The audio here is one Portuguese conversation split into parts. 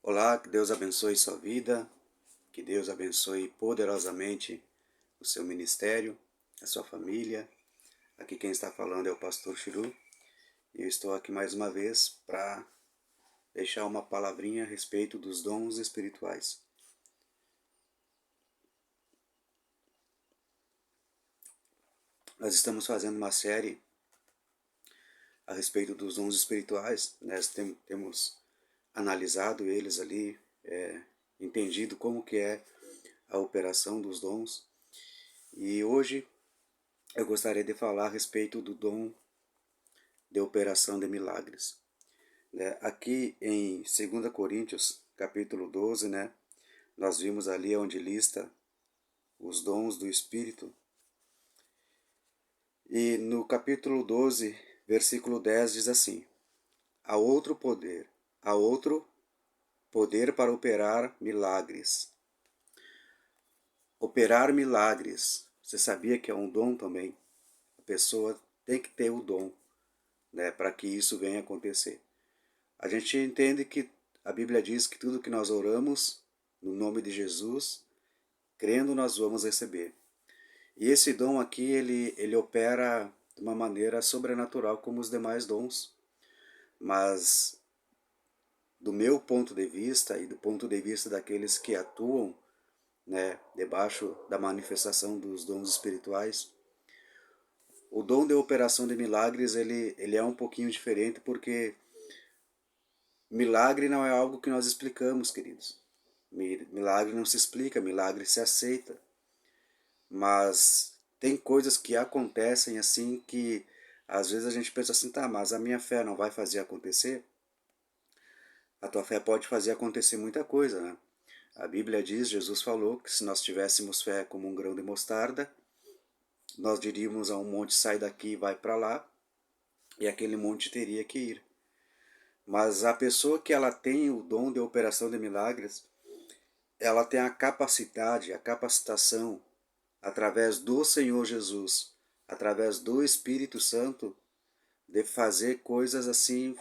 Olá, que Deus abençoe sua vida, que Deus abençoe poderosamente o seu ministério, a sua família. Aqui quem está falando é o pastor Chiru e eu estou aqui mais uma vez para deixar uma palavrinha a respeito dos dons espirituais. Nós estamos fazendo uma série a respeito dos dons espirituais, nós temos analisado eles ali, entendido como que é a operação dos dons. E hoje eu gostaria de falar a respeito do dom de operação de milagres. Aqui em 2 Coríntios, capítulo 12, nós vimos ali onde lista os dons do Espírito. E no capítulo 12, versículo 10 diz assim: há outro poder para operar milagres. Operar milagres, você sabia que é um dom também? A pessoa tem que ter o dom, para que isso venha acontecer. A gente entende que a Bíblia diz que tudo que nós oramos no nome de Jesus, crendo nós vamos receber. E esse dom aqui, ele opera de uma maneira sobrenatural como os demais dons. Mas do meu ponto de vista e do ponto de vista daqueles que atuam, debaixo da manifestação dos dons espirituais, o dom de operação de milagres, ele é um pouquinho diferente porque milagre não é algo que nós explicamos, queridos. Milagre não se explica, milagre se aceita. Mas tem coisas que acontecem assim que às vezes a gente pensa assim, tá, mas a minha fé não vai fazer acontecer? A tua fé pode fazer acontecer muita coisa, né? A Bíblia diz, Jesus falou que se nós tivéssemos fé como um grão de mostarda, nós diríamos a um monte, sai daqui e vai para lá, e aquele monte teria que ir. Mas a pessoa que ela tem o dom de operação de milagres, ela tem a capacidade, a capacitação, através do Senhor Jesus, através do Espírito Santo, de fazer coisas assim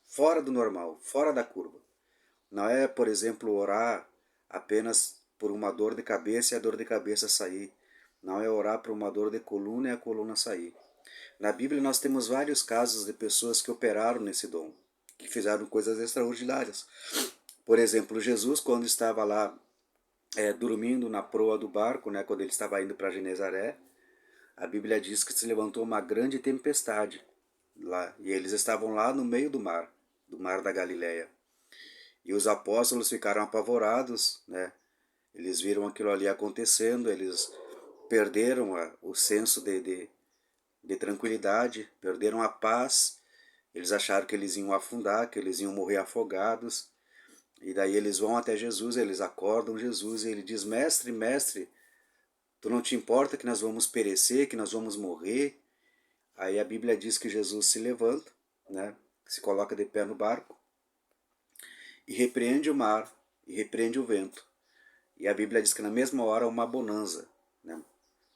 fora do normal, fora da curva. Não é, por exemplo, orar apenas por uma dor de cabeça e a dor de cabeça sair. Não é orar por uma dor de coluna e a coluna sair. Na Bíblia nós temos vários casos de pessoas que operaram nesse dom, que fizeram coisas extraordinárias. Por exemplo, Jesus, quando estava lá dormindo na proa do barco, quando ele estava indo para Genezaré, a Bíblia diz que se levantou uma grande tempestade lá, e eles estavam lá no meio do mar da Galileia. E os apóstolos ficaram apavorados, Eles viram aquilo ali acontecendo, eles perderam o senso de tranquilidade, perderam a paz, eles acharam que eles iam afundar, que eles iam morrer afogados. E daí eles vão até Jesus, eles acordam Jesus e ele diz: Mestre, mestre, tu não te importa que nós vamos perecer, que nós vamos morrer? Aí a Bíblia diz que Jesus se levanta, se coloca de pé no barco e repreende o mar e repreende o vento. E a Bíblia diz que na mesma hora há uma bonança,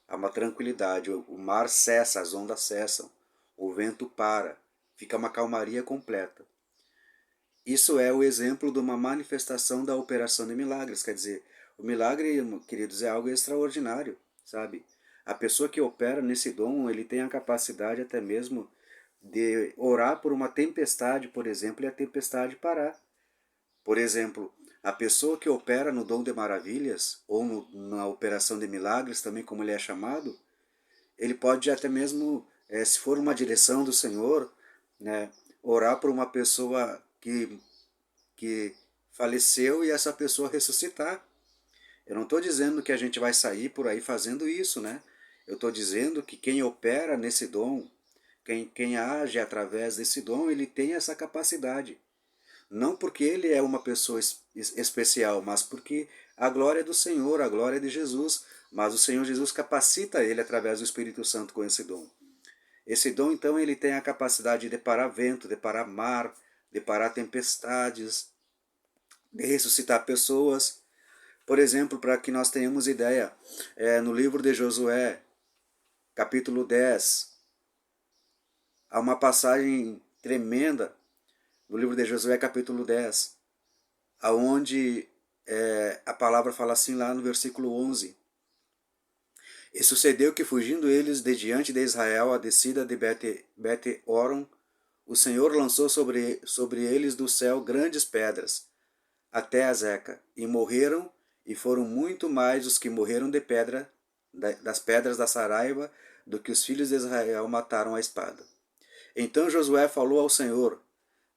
há uma tranquilidade, o mar cessa, as ondas cessam, o vento para, fica uma calmaria completa. Isso é o exemplo de uma manifestação da operação de milagres, quer dizer, o milagre, queridos, é algo extraordinário, sabe? A pessoa que opera nesse dom, ele tem a capacidade até mesmo de orar por uma tempestade, por exemplo, e a tempestade parar. Por exemplo, a pessoa que opera no dom de maravilhas, ou na operação de milagres, também como ele é chamado, ele pode até mesmo, se for uma direção do Senhor, orar por uma pessoa que faleceu e essa pessoa ressuscitar. Eu não estou dizendo que a gente vai sair por aí fazendo isso, Eu estou dizendo que quem opera nesse dom, quem age através desse dom, ele tem essa capacidade. Não porque ele é uma pessoa especial, mas porque a glória é do Senhor, a glória é de Jesus. Mas o Senhor Jesus capacita ele através do Espírito Santo com esse dom. Esse dom, então, ele tem a capacidade de parar vento, de parar mar, de parar tempestades, de ressuscitar pessoas. Por exemplo, para que nós tenhamos ideia, no livro de Josué, capítulo 10, há uma passagem tremenda no livro de Josué, capítulo 10, aonde a palavra fala assim lá no versículo 11. E sucedeu que, fugindo eles de diante de Israel a descida de Bete-Horon, o Senhor lançou sobre eles do céu grandes pedras, até a Zeca, e morreram, e foram muito mais os que morreram de pedra, das pedras da Saraiva, do que os filhos de Israel mataram à espada. Então Josué falou ao Senhor,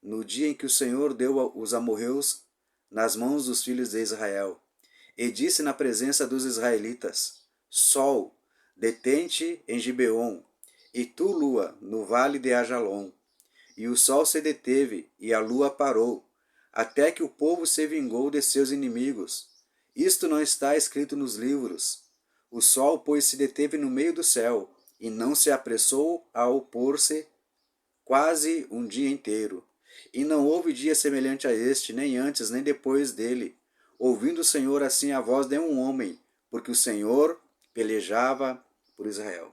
no dia em que o Senhor deu os amorreus nas mãos dos filhos de Israel, e disse na presença dos israelitas: Sol, detente em Gibeon, e tu, lua, no vale de Ajalon. E o sol se deteve, e a lua parou, até que o povo se vingou de seus inimigos. Isto não está escrito nos livros. O sol, pois, se deteve no meio do céu, e não se apressou a opor-se quase um dia inteiro. E não houve dia semelhante a este, nem antes, nem depois dele, ouvindo o Senhor assim a voz de um homem, porque o Senhor pelejava por Israel.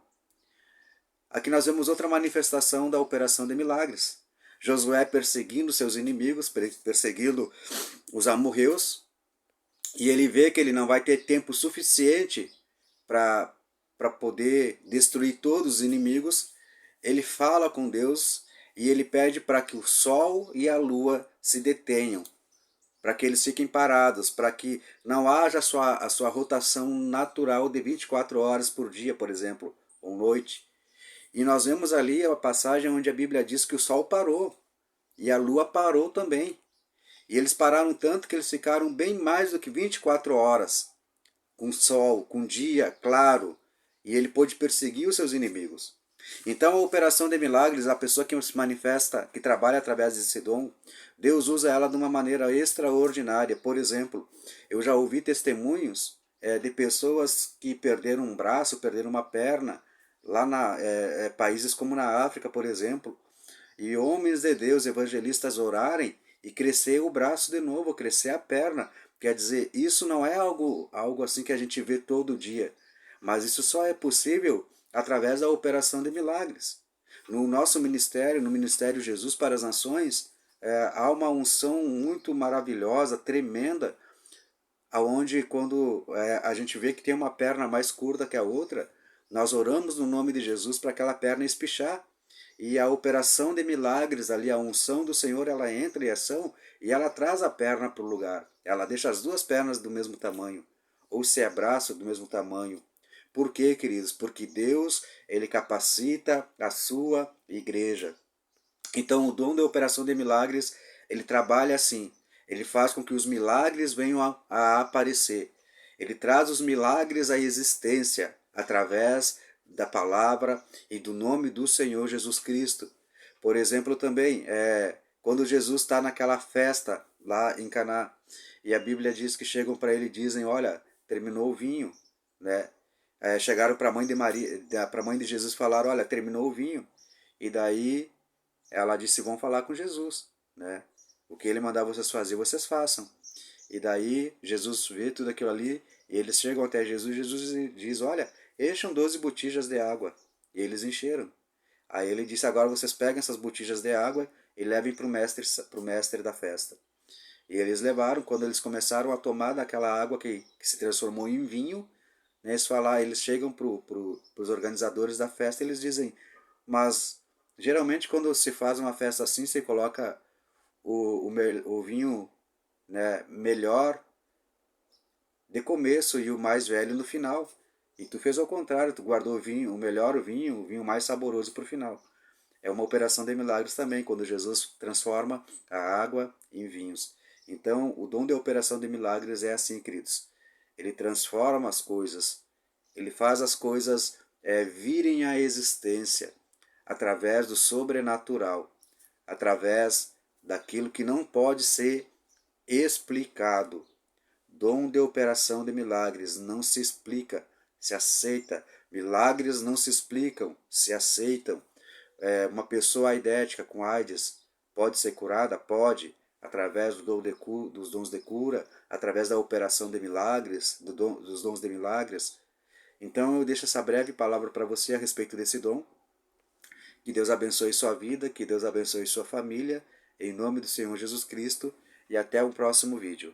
Aqui nós vemos outra manifestação da operação de milagres. Josué perseguindo seus inimigos, perseguindo os amorreus, e ele vê que ele não vai ter tempo suficiente para poder destruir todos os inimigos. Ele fala com Deus e ele pede para que o sol e a lua se detenham, para que eles fiquem parados, para que não haja a sua rotação natural de 24 horas por dia, por exemplo, ou noite. E nós vemos ali a passagem onde a Bíblia diz que o sol parou e a lua parou também. E eles pararam tanto que eles ficaram bem mais do que 24 horas com sol, com dia claro, e ele pôde perseguir os seus inimigos. Então a operação de milagres, a pessoa que se manifesta, que trabalha através desse dom, Deus usa ela de uma maneira extraordinária. Por exemplo, eu já ouvi testemunhos de pessoas que perderam um braço, perderam uma perna, lá na países como na África, por exemplo, e homens de Deus, evangelistas, orarem e crescer o braço de novo, crescer a perna. Quer dizer, isso não é algo assim que a gente vê todo dia, mas isso só é possível através da operação de milagres. No nosso ministério, no Ministério Jesus para as Nações, há uma unção muito maravilhosa, tremenda, aonde quando a gente vê que tem uma perna mais curta que a outra, nós oramos no nome de Jesus para aquela perna espichar. E a operação de milagres ali, a unção do Senhor, ela entra em ação e ela traz a perna para o lugar. Ela deixa as duas pernas do mesmo tamanho, ou se é braço do mesmo tamanho. Por quê, queridos? Porque Deus, ele capacita a sua igreja. Então, o dom da operação de milagres, ele trabalha assim. Ele faz com que os milagres venham a aparecer. Ele traz os milagres à existência através da palavra e do nome do Senhor Jesus Cristo. Por exemplo, também, quando Jesus está naquela festa lá em Caná, e a Bíblia diz que chegam para ele e dizem, olha, terminou o vinho, né? Chegaram para a mãe de Maria, para a mãe de Jesus, falaram, olha, terminou o vinho. E daí ela disse, vão falar com Jesus, né? O que ele mandar vocês fazer, vocês façam. E daí Jesus vê tudo aquilo ali, e eles chegam até Jesus, Jesus diz, olha, encham 12 botijas de água. E eles encheram. Aí ele disse, agora vocês peguem essas botijas de água e levem para o mestre da festa. E eles levaram, quando eles começaram a tomar daquela água que se transformou em vinho, né, eles chegam para os organizadores da festa e eles dizem, mas geralmente quando se faz uma festa assim, você coloca o vinho, né, melhor de começo e o mais velho no final. E tu fez ao contrário, tu guardou o vinho mais saboroso para o final. É uma operação de milagres também, quando Jesus transforma a água em vinhos. Então, o dom de operação de milagres é assim, queridos. Ele transforma as coisas, ele faz as coisas virem à existência através do sobrenatural, através daquilo que não pode ser explicado. Dom de operação de milagres não se explica, se aceita. Milagres não se explicam, se aceitam. Uma pessoa aidética com AIDS pode ser curada? Pode, através dos dons de cura, através da operação de milagres, dos dons de milagres. Então eu deixo essa breve palavra para você a respeito desse dom. Que Deus abençoe sua vida, que Deus abençoe sua família, em nome do Senhor Jesus Cristo. e até o próximo vídeo.